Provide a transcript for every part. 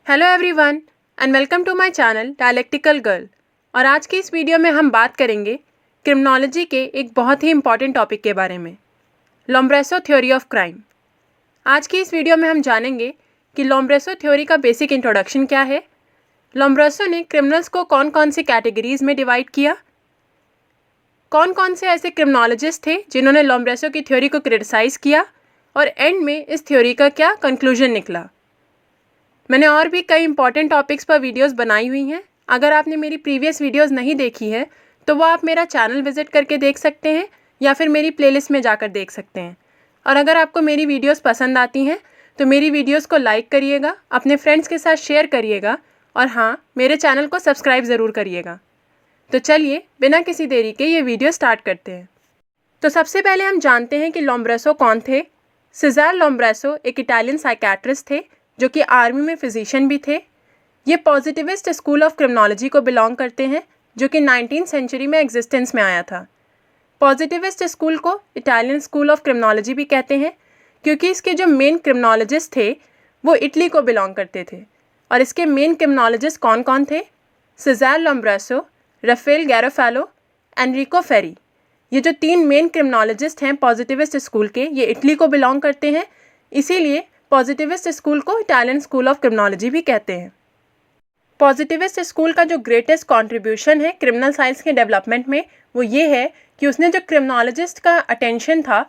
Hello everyone and welcome to my channel dialectical girl. और आज की इस वीडियो में हम बात करेंगे क्रिमिनोलॉजी के एक बहुत ही इंपॉर्टेंट टॉपिक के बारे में, लोम्ब्रेसो थ्योरी ऑफ क्राइम। आज की इस वीडियो में हम जानेंगे कि लोम्ब्रेसो थ्योरी का बेसिक इंट्रोडक्शन क्या है, लोम्ब्रेसो ने क्रिमिनल्स को कौन कौन सी कैटेगरीज में डिवाइड किया, कौन कौन से ऐसे क्रिमिनोलॉजिस्ट थे जिन्होंने लोम्ब्रेसो की थ्योरी को क्रिटिसाइज़ किया, और एंड में इस थ्योरी का क्या कंक्लूजन निकला। मैंने और भी कई इंपॉर्टेंट टॉपिक्स पर वीडियोस बनाई हुई हैं। अगर आपने मेरी प्रीवियस वीडियोस नहीं देखी है तो वो आप मेरा चैनल विजिट करके देख सकते हैं या फिर मेरी प्लेलिस्ट में जाकर देख सकते हैं। और अगर आपको मेरी वीडियोस पसंद आती हैं तो मेरी वीडियोस को लाइक करिएगा, अपने फ्रेंड्स के साथ शेयर करिएगा और हाँ, मेरे चैनल को सब्सक्राइब ज़रूर करिएगा। तो चलिए बिना किसी देरी के ये वीडियो स्टार्ट करते हैं। तो सबसे पहले हम जानते हैं कि लोम्ब्रेसो कौन थे। सीज़र लोम्ब्रेसो एक इटालियन साइकेट्रिस्ट थे जो कि आर्मी में फिजिशियन भी थे। ये पॉजिटिविस्ट स्कूल ऑफ क्रिमिनोलॉजी को बिलोंग करते हैं जो कि 19th सेंचुरी में एग्जिस्टेंस में आया था। पॉजिटिविस्ट स्कूल को इटालियन स्कूल ऑफ क्रिमिनोलॉजी भी कहते हैं क्योंकि इसके जो मेन क्रिमिनोलॉजिस्ट थे वो इटली को बिलोंग करते थे। और इसके मेन क्रिमिनोलॉजिस्ट कौन कौन थे? सीज़र लोम्ब्रेसो, राफेल गैरोफालो, एनरिको फेरी। ये जो तीन मेन क्रिमिनोलॉजिस्ट हैं पॉजिटिविस्ट स्कूल के, ये इटली को बिलोंग करते हैं, इसीलिए पॉजिटिविस्ट स्कूल को इटालियन स्कूल ऑफ क्रिमिनोलॉजी भी कहते हैं। पॉजिटिविस्ट स्कूल का जो ग्रेटेस्ट कंट्रीब्यूशन है क्रिमिनल साइंस के डेवलपमेंट में वो ये है कि उसने जो क्रिमिनोलॉजिस्ट का अटेंशन था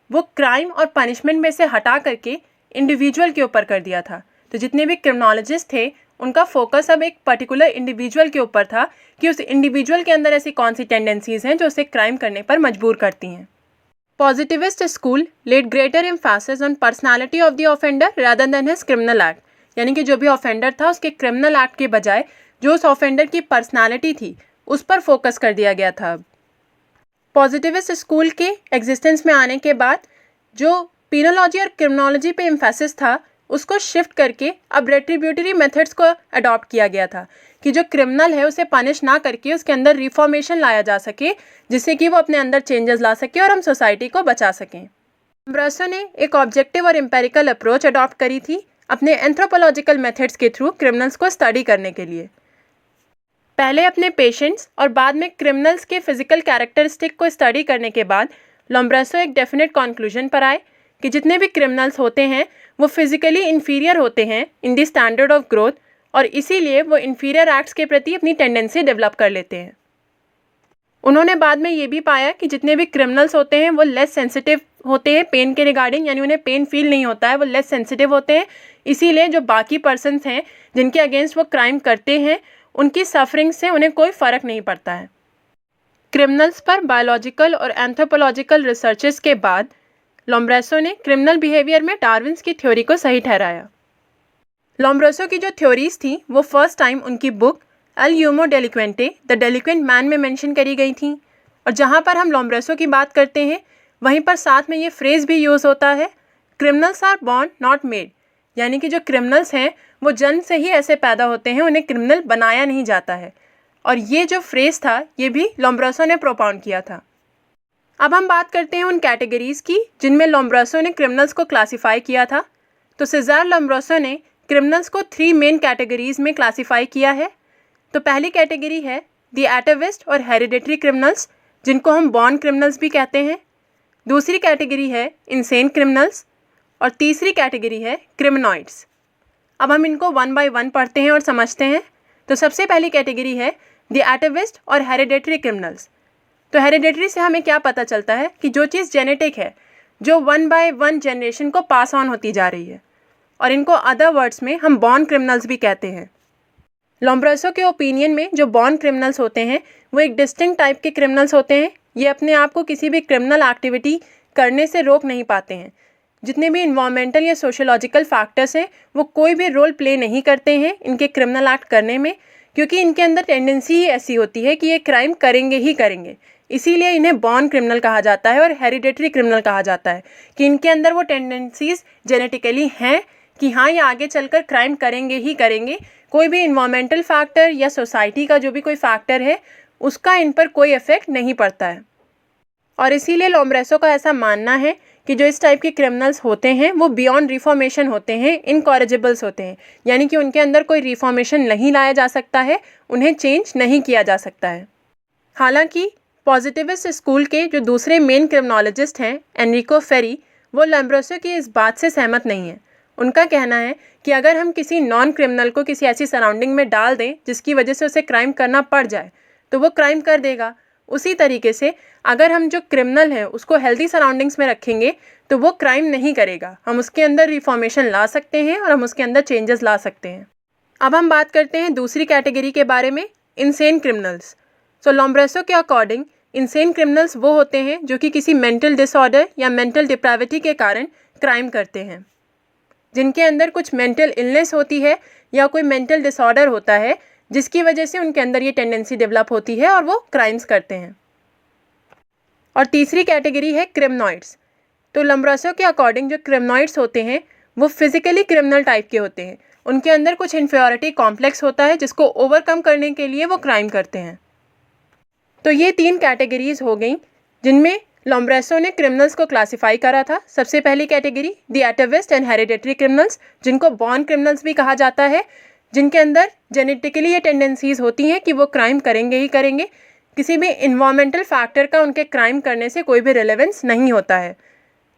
वो क्राइम और पनिशमेंट में से हटा करके इंडिविजुअल के ऊपर कर दिया था। तो जितने भी क्रिमिनोलॉजिस्ट थे उनका फोकस अब एक पर्टिकुलर इंडिविजुअल के ऊपर था कि उस इंडिविजुअल के अंदर ऐसी कौन सी टेंडेंसीज हैं जो उसे क्राइम करने पर मजबूर करती हैं। Positivist school laid greater emphasis on personality of the offender rather than his criminal act, यानी कि जो भी ऑफेंडर था उसके क्रिमिनल एक्ट के बजाय जो उस ऑफेंडर की पर्सनालिटी थी उस पर फोकस कर दिया गया था। पॉजिटिविस्ट स्कूल के एग्जिस्टेंस में आने के बाद जो पिनोलॉजी और क्रिमिनोलॉजी पे एम्फेसिस था उसको शिफ्ट करके अब रेट्रीब्यूटरी मेथड्स को अडॉप्ट किया गया था कि जो क्रिमिनल है उसे पनिश ना करके उसके अंदर रिफॉर्मेशन लाया जा सके जिससे कि वो अपने अंदर चेंजेस ला सके और हम सोसाइटी को बचा सकें। लोम्ब्रेसो ने एक ऑब्जेक्टिव और एम्पेरिकल अप्रोच अडॉप्ट करी थी अपने एंथ्रोपोलॉजिकल मेथड्स के थ्रू क्रिमिनल्स को स्टडी करने के लिए। पहले अपने पेशेंट्स और बाद में क्रिमिनल्स के फिजिकल कैरेक्टरिस्टिक को स्टडी करने के बाद लोम्ब्रेसो एक डेफिनेट कंक्लूजन पर आए कि जितने भी क्रिमिनल्स होते हैं वो फिजिकली इन्फीरियर होते हैं in the standard of growth और इसीलिए वो इन्फीरियर एक्ट्स के प्रति अपनी टेंडेंसी डेवलप कर लेते हैं। उन्होंने बाद में ये भी पाया कि जितने भी क्रिमिनल्स होते हैं वो लेस सेंसिटिव होते हैं पेन के रिगार्डिंग, यानी उन्हें पेन फील नहीं होता है, वो लेस सेंसिटिव होते हैं। इसीलिए जो बाकी पर्सन्स हैं जिनके अगेंस्ट वो क्राइम करते हैं उनकी सफरिंग से उन्हें कोई फ़र्क नहीं पड़ता है। क्रिमिनल्स पर बायोलॉजिकल और एंथ्रोपोलॉजिकल रिसर्चेस के बाद लोम्ब्रेसो ने क्रिमिनल बिहेवियर में डार्विन्स की थ्योरी को सही ठहराया। लोम्ब्रेसो की जो थ्योरीज थी वो फर्स्ट टाइम उनकी book L ह्यूमो डेलिक्वेंटे the delinquent man में मेंशन करी गई थी। और जहाँ पर हम लोम्ब्रेसो की बात करते हैं वहीं पर साथ में ये फ्रेज़ भी यूज़ होता है, criminals are born not made, यानी कि जो क्रिमिनल्स हैं वो जन्म से ही ऐसे पैदा होते हैं, उन्हें क्रिमिनल बनाया नहीं जाता है। और ये जो फ्रेज़ था ये भी लोम्ब्रेसो ने प्रोपाउंड किया था। अब हम बात करते हैं उन कैटेगरीज़ की जिनमें लोम्ब्रेसो ने क्रिमिनल्स को क्लासीफाई किया था। तो सीज़र लोम्ब्रेसो ने क्रिमिनल्स को 3 मेन कैटेगरीज़ में क्लासीफाई किया है। तो पहली कैटेगरी है द एटाविस्ट और हेरिडेटरी क्रिमिनल्स जिनको हम बॉर्न क्रिमिनल्स भी कहते हैं। दूसरी कैटेगरी है इंसेन क्रिमिनल्स और तीसरी कैटेगरी है क्रिमिनॉइड्स। अब हम इनको 1 बाय 1 पढ़ते हैं और समझते हैं। तो सबसे पहली कैटेगरी है द एटाविस्ट और हेरिडेटरी क्रिमिनल्स। तो हेरिडेटरी से हमें क्या पता चलता है कि जो चीज़ जेनेटिक है, जो 1 बाय 1 जनरेशन को पास ऑन होती जा रही है, और इनको अदर वर्ड्स में हम बॉर्न क्रिमिनल्स भी कहते हैं। लोम्ब्रेसो के ओपिनियन में जो बॉर्न क्रिमिनल्स होते हैं वो एक डिस्टिंक्ट टाइप के क्रिमिनल्स होते हैं। ये अपने आप को किसी भी क्रिमिनल एक्टिविटी करने से रोक नहीं पाते हैं। जितने भी इन्वायरमेंटल या सोशोलॉजिकल फैक्टर्स हैं वो कोई भी रोल प्ले नहीं करते हैं इनके क्रिमिनल एक्ट करने में, क्योंकि इनके अंदर टेंडेंसी ही ऐसी होती है कि ये क्राइम करेंगे ही करेंगे। इसीलिए इन्हें बॉर्न क्रिमिनल कहा जाता है और हेरिडेटरी क्रिमिनल कहा जाता है कि इनके अंदर वो टेंडेंसीज जेनेटिकली हैं कि हाँ ये आगे चलकर क्राइम करेंगे ही करेंगे। कोई भी इन्वायरमेंटल फैक्टर या सोसाइटी का जो भी कोई फैक्टर है उसका इन पर कोई इफेक्ट नहीं पड़ता है। और इसीलिए लोम्ब्रेसो का ऐसा मानना है कि जो इस टाइप के क्रिमिनल्स होते हैं वो बियॉन्ड रिफॉर्मेशन होते हैं, इनकॉरिजिबल्स होते हैं, यानी कि उनके अंदर कोई रिफॉर्मेशन नहीं लाया जा सकता है, उन्हें चेंज नहीं किया जा सकता है। हालांकि पॉजिटिविस्ट स्कूल के जो दूसरे मेन क्रिमिनोलॉजिस्ट हैं एनरिको फेरी, वो लोम्ब्रोसो की इस बात से सहमत नहीं है। उनका कहना है कि अगर हम किसी नॉन क्रिमिनल को किसी ऐसी सराउंडिंग में डाल दें जिसकी वजह से उसे क्राइम करना पड़ जाए तो वो क्राइम कर देगा। उसी तरीके से अगर हम जो क्रिमिनल है उसको हेल्दी सराउंडिंग्स में रखेंगे तो वो क्राइम नहीं करेगा। हम उसके अंदर रिफॉर्मेशन ला सकते हैं और हम उसके अंदर चेंजेस ला सकते हैं। अब हम बात करते हैं दूसरी कैटेगरी के बारे में, इनसेन क्रिमिनल्स। सो लोम्ब्रेसो के अकॉर्डिंग इनसेन क्रिमिनल्स वो होते हैं जो कि किसी मेंटल डिसऑर्डर या मेंटल डिप्रेविटी के कारण क्राइम करते हैं, जिनके अंदर कुछ मेंटल इलनेस होती है या कोई मेंटल डिसऑर्डर होता है जिसकी वजह से उनके अंदर ये टेंडेंसी डेवलप होती है और वो क्राइम्स करते हैं। और तीसरी कैटेगरी है क्रिमिनॉइड्स। तो लोम्ब्रेसो के अकॉर्डिंग जो क्रिमिनॉइड्स होते हैं वो फिजिकली क्रिमिनल टाइप के होते हैं। उनके अंदर कुछ इन्फीरियरिटी कॉम्प्लेक्स होता है जिसको ओवरकम करने के लिए वो क्राइम करते हैं। तो ये 3 कैटेगरीज हो गई जिनमें लोम्ब्रेसो ने क्रिमिनल्स को क्लासिफाई करा था। सबसे पहली category the atavist and hereditary criminals, जिनको बॉर्न क्रिमिनल्स भी कहा जाता है, जिनके अंदर जेनेटिकली ये टेंडेंसीज होती हैं कि वो क्राइम करेंगे ही करेंगे। किसी भी इन्वायरमेंटल फैक्टर का उनके क्राइम करने से कोई भी रिलेवेंस नहीं होता है।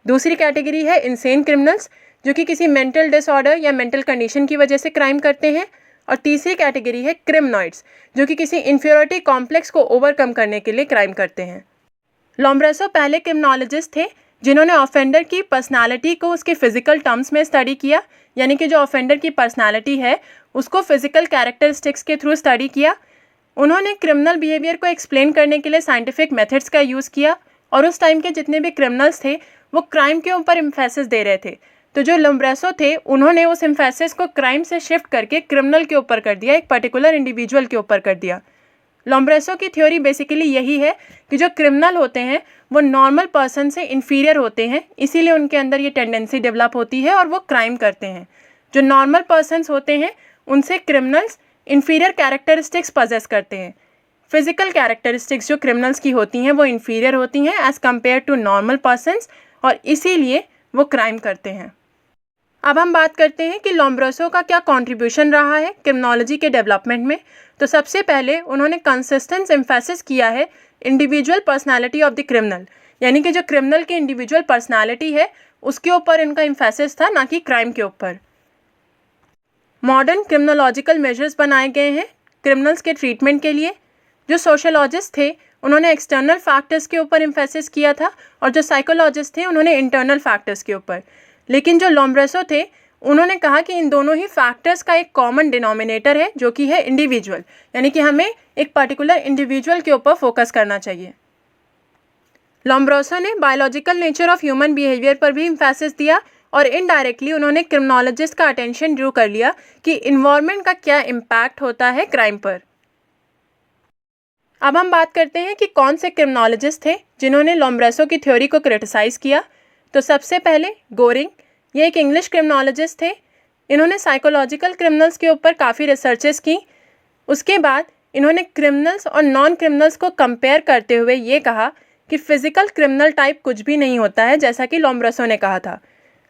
दूसरी कैटेगरी है इनसेन क्रिमिनल्स, जो कि किसी मेंटल डिसऑर्डर या मेंटल कंडीशन की वजह से क्राइम करते हैं। और तीसरी कैटेगरी है क्रिमिनॉइड्स, जो कि किसी इन्फीरियरिटी कॉम्प्लेक्स को ओवरकम करने के लिए क्राइम करते हैं। लोम्ब्रेसो पहले क्रिमिनोलॉजिस्ट थे जिन्होंने ऑफेंडर की पर्सनालिटी को उसके फिजिकल टर्म्स में स्टडी किया, यानी कि जो ऑफेंडर की पर्सनालिटी है उसको फिजिकल कैरेक्टरिस्टिक्स के थ्रू स्टडी किया। उन्होंने क्रिमिनल बिहेवियर को एक्सप्लेन करने के लिए साइंटिफिक मेथड्स का यूज़ किया और उस टाइम के जितने भी क्रिमिनल्स थे वो क्राइम के ऊपर एम्फेसिस दे रहे थे। तो जो लोम्ब्रेसो थे उन्होंने उस एम्फेसिस को क्राइम से शिफ्ट करके क्रिमिनल के ऊपर कर दिया, एक पर्टिकुलर इंडिविजुअल के ऊपर कर दिया। लोम्ब्रेसो की थ्योरी बेसिकली यही है कि जो क्रिमिनल होते हैं वो नॉर्मल पर्सन से इन्फीरियर होते हैं, इसीलिए उनके अंदर ये टेंडेंसी डेवलप होती है और वो क्राइम करते हैं। जो नॉर्मल पर्सन्स होते हैं उनसे क्रिमिनल्स इन्फीरियर कैरेक्टरिस्टिक्स पजेस करते हैं। फिजिकल कैरेक्टरिस्टिक्स जो क्रिमिनल्स की होती हैं वो इन्फीरियर होती हैं as compare to normal persons, और इसीलिए वो क्राइम करते हैं। अब हम बात करते हैं कि लोम्ब्रेसो का क्या कंट्रीब्यूशन रहा है क्रिमिनोलॉजी के डेवलपमेंट में। तो सबसे पहले उन्होंने कंसिस्टेंस एम्फेसिस किया है individual personality of the criminal, यानी कि जो क्रिमिनल की इंडिविजुअल पर्सनालिटी है उसके ऊपर इनका एम्फेसिस था, ना कि क्राइम के ऊपर। मॉडर्न क्रिमिनोलॉजिकल मेजर्स बनाए गए हैं क्रिमिनल्स के ट्रीटमेंट के लिए। जो सोशोलॉजिस्ट थे उन्होंने एक्सटर्नल फैक्टर्स के ऊपर एम्फेसिस किया था और जो साइकोलॉजिस्ट थे उन्होंने इंटरनल फैक्टर्स के ऊपर। लेकिन जो लोम्ब्रेसो थे उन्होंने कहा कि इन दोनों ही फैक्टर्स का एक कॉमन डिनोमिनेटर है जो कि है इंडिविजुअल, यानी कि हमें एक पर्टिकुलर इंडिविजुअल के ऊपर फोकस करना चाहिए। लोम्ब्रेसो ने biological nature of human behaviour पर भी एम्फेसिस दिया और इनडायरेक्टली उन्होंने क्रिमिनोलॉजिस्ट का अटेंशन ड्रू कर लिया कि इन्वायरमेंट का क्या इम्पैक्ट होता है क्राइम पर। अब हम बात करते हैं कि कौन से क्रिमिनोलॉजिस्ट थे जिन्होंने लोम्ब्रेसो की थ्योरी को क्रिटिसाइज़ किया। तो सबसे पहले गोरिंग, ये एक इंग्लिश क्रिमिनोलॉजिस्ट थे। इन्होंने साइकोलॉजिकल क्रिमिनल्स के ऊपर काफ़ी रिसर्चेस की। उसके बाद इन्होंने क्रिमिनल्स और नॉन क्रिमिनल्स को कंपेयर करते हुए ये कहा कि फ़िज़िकल क्रिमिनल टाइप कुछ भी नहीं होता है, जैसा कि लोम्ब्रेसो ने कहा था।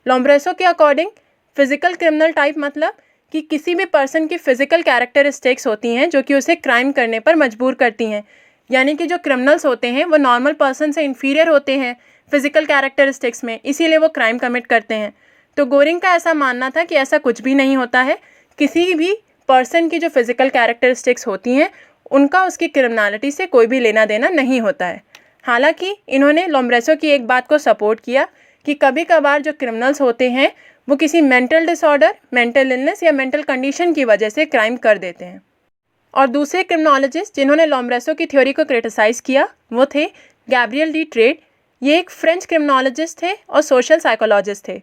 लोम्ब्रेसो के अकॉर्डिंग फ़िज़िकल क्रिमिनल टाइप मतलब कि किसी भी पर्सन की फ़िज़िकल कैरेक्टरिस्टिक्स होती हैं जो कि उसे क्राइम करने पर मजबूर करती हैं, यानी कि जो क्रिमिनल्स होते हैं वो नॉर्मल पर्सन से इन्फीरियर होते हैं फिजिकल कैरेक्टरिस्टिक्स में, इसीलिए वो क्राइम कमिट करते हैं। तो गोरिंग का ऐसा मानना था कि ऐसा कुछ भी नहीं होता है, किसी भी पर्सन की जो फिजिकल कैरेक्टरिस्टिक्स होती हैं उनका उसकी क्रिमिनलिटी से कोई भी लेना देना नहीं होता है। हालांकि इन्होंने लोम्ब्रेसो की एक बात को सपोर्ट किया कि कभी कभार जो क्रिमिनल्स होते हैं वो किसी मेंटल डिसऑर्डर, मेंटल इलनेस या मेंटल कंडीशन की वजह से क्राइम कर देते हैं। और दूसरे क्रिमिनोलॉजिस्ट जिन्होंने लोम्ब्रेसो की थ्योरी को क्रिटिसाइज़ किया वो थे गैब्रियल डी ट्रेड। ये एक फ्रेंच क्रिमिनोलॉजिस्ट थे और सोशल साइकोलॉजिस्ट थे।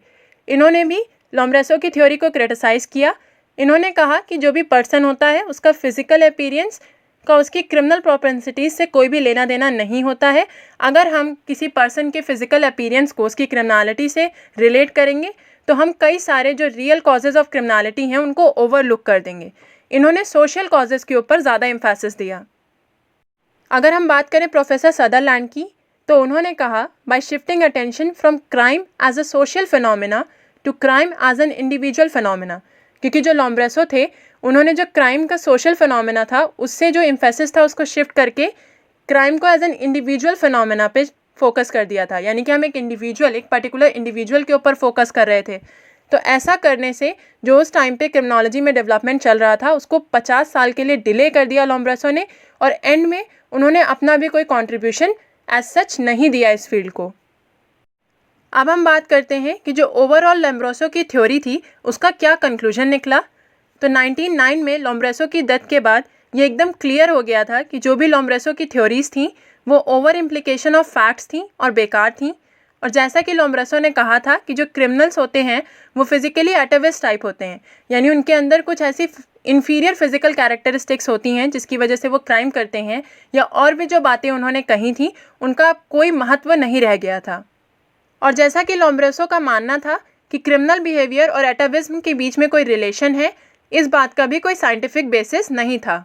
इन्होंने भी लोम्ब्रेसो की थ्योरी को क्रिटिसाइज़ किया। इन्होंने कहा कि जो भी पर्सन होता है उसका फिजिकल अपीयरेंस का उसकी क्रिमिनल प्रोपेंसिटीज़ से कोई भी लेना देना नहीं होता है। अगर हम किसी पर्सन के फिजिकल अपीयरेंस को उसकी क्रिमिनलिटी से रिलेट करेंगे तो हम कई सारे जो रियल कॉजेज़ ऑफ क्रिमिनलिटी हैं उनको ओवरलुक कर देंगे। इन्होंने सोशल कॉजेज़ के ऊपर ज़्यादा एम्फेसिस दिया। अगर हम बात करें प्रोफेसर सदरलैंड की, तो उन्होंने कहा by shifting attention from crime as a social phenomena to crime as an individual phenomena, क्योंकि जो लोम्ब्रेसो थे उन्होंने जो क्राइम का सोशल फिनोमिना था उससे जो एम्फेसिस था उसको शिफ्ट करके क्राइम को एज एन इंडिविजुअल फिनोमिना पे फोकस कर दिया था, यानी कि हम एक इंडिविजुअल, एक पर्टिकुलर इंडिविजुअल के ऊपर फोकस कर रहे थे। तो ऐसा करने से जो उस टाइम पे क्रिमिनोलॉजी में डेवलपमेंट चल रहा था उसको 50 साल के लिए डिले कर दिया लोम्ब्रेसो ने, और एंड में उन्होंने अपना भी कोई कंट्रीब्यूशन एज सच नहीं दिया इस फील्ड को। अब हम बात करते हैं कि जो ओवरऑल लोम्ब्रेसो की थ्योरी थी उसका क्या कंक्लूजन निकला। तो 1909 में लोम्ब्रेसो की डेथ के बाद ये एकदम क्लियर हो गया था कि जो भी लोम्ब्रेसो की थ्योरीज थी वो ओवर इम्प्लीकेशन ऑफ फैक्ट्स थी और बेकार थी। और जैसा कि लोम्ब्रेसो ने कहा था कि जो क्रिमिनल्स होते हैं वो फिजिकली एटाविस्ट टाइप होते हैं, यानी उनके अंदर कुछ ऐसी इन्फीरियर फिजिकल कैरेक्टरिस्टिक्स होती हैं जिसकी वजह से वो क्राइम करते हैं, या और भी जो बातें उन्होंने कही थी उनका कोई महत्व नहीं रह गया था। और जैसा कि लोम्ब्रेसो का मानना था कि क्रिमिनल बिहेवियर और एटाविज्म के बीच में कोई रिलेशन है, इस बात का भी कोई साइंटिफिक बेसिस नहीं था।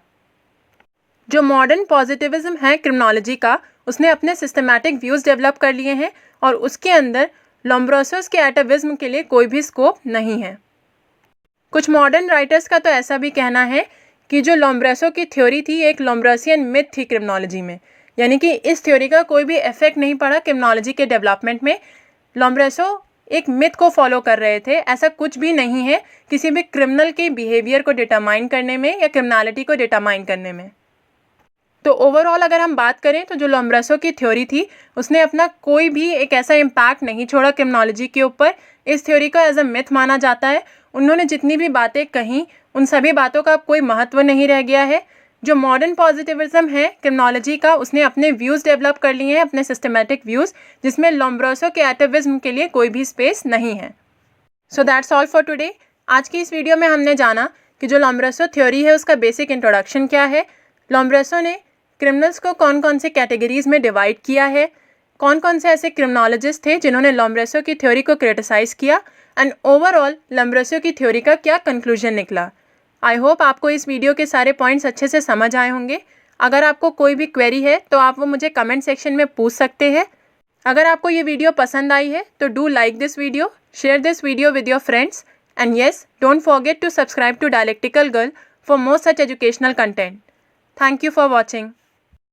जो मॉडर्न पॉजिटिविज्म है क्रिमिनोलॉजी का, उसने अपने सिस्टमैटिक व्यूज़ डेवलप कर लिए हैं और उसके अंदर लोम्ब्रेसोस के एटाविज्म के लिए कोई भी स्कोप नहीं है। कुछ मॉडर्न राइटर्स का तो ऐसा भी कहना है कि जो लोम्ब्रेसो की थ्योरी थी एक लोम्ब्रेसियन मिथ थी क्रिमिनोलॉजी में, यानी कि इस थ्योरी का कोई भी इफेक्ट नहीं पड़ा क्रिमिनोलॉजी के डेवलपमेंट में। लोम्ब्रेसो एक मिथ को फॉलो कर रहे थे, ऐसा कुछ भी नहीं है किसी भी क्रिमिनल के बिहेवियर को डिटरमाइन करने में या क्रिमिनलिटी को डिटरमाइन करने में। तो ओवरऑल अगर हम बात करें तो जो लोम्ब्रेसो की थ्योरी थी उसने अपना कोई भी एक ऐसा इम्पैक्ट नहीं छोड़ा क्रिमिनोलॉजी के ऊपर। इस थ्योरी को एज अ मिथ माना जाता है। उन्होंने जितनी भी बातें कहीं उन सभी बातों का कोई महत्व नहीं रह गया है। जो मॉडर्न पॉजिटिविज्म है क्रिमिनोलॉजी का, उसने अपने व्यूज़ डेवलप कर लिए हैं, अपने सिस्टमैटिक व्यूज़, जिसमें लोम्ब्रेसो के एटाविज्म के लिए कोई भी स्पेस नहीं है। So that's all for today. आज की इस वीडियो में हमने जाना कि जो लोम्ब्रेसो थ्योरी है उसका बेसिक इंट्रोडक्शन क्या है, लोम्ब्रेसो ने क्रिमिनल्स को कौन कौन से कैटेगरीज में डिवाइड किया है, कौन कौन से ऐसे क्रिमिनोलॉजिस्ट थे जिन्होंने लोम्ब्रेसो की थ्योरी को क्रिटिसाइज़ किया, एंड ओवरऑल लोम्ब्रेसो की थ्योरी का क्या कंक्लूजन निकला। आई होप आपको इस वीडियो के सारे पॉइंट्स अच्छे से समझ आए होंगे। अगर आपको कोई भी क्वेरी है तो आप वो मुझे कमेंट सेक्शन में पूछ सकते हैं। अगर आपको ये वीडियो पसंद आई है तो do like this video, share this video with your friends, and yes, don't forget to subscribe to dialectical girl for more such educational content. Thank you for watching.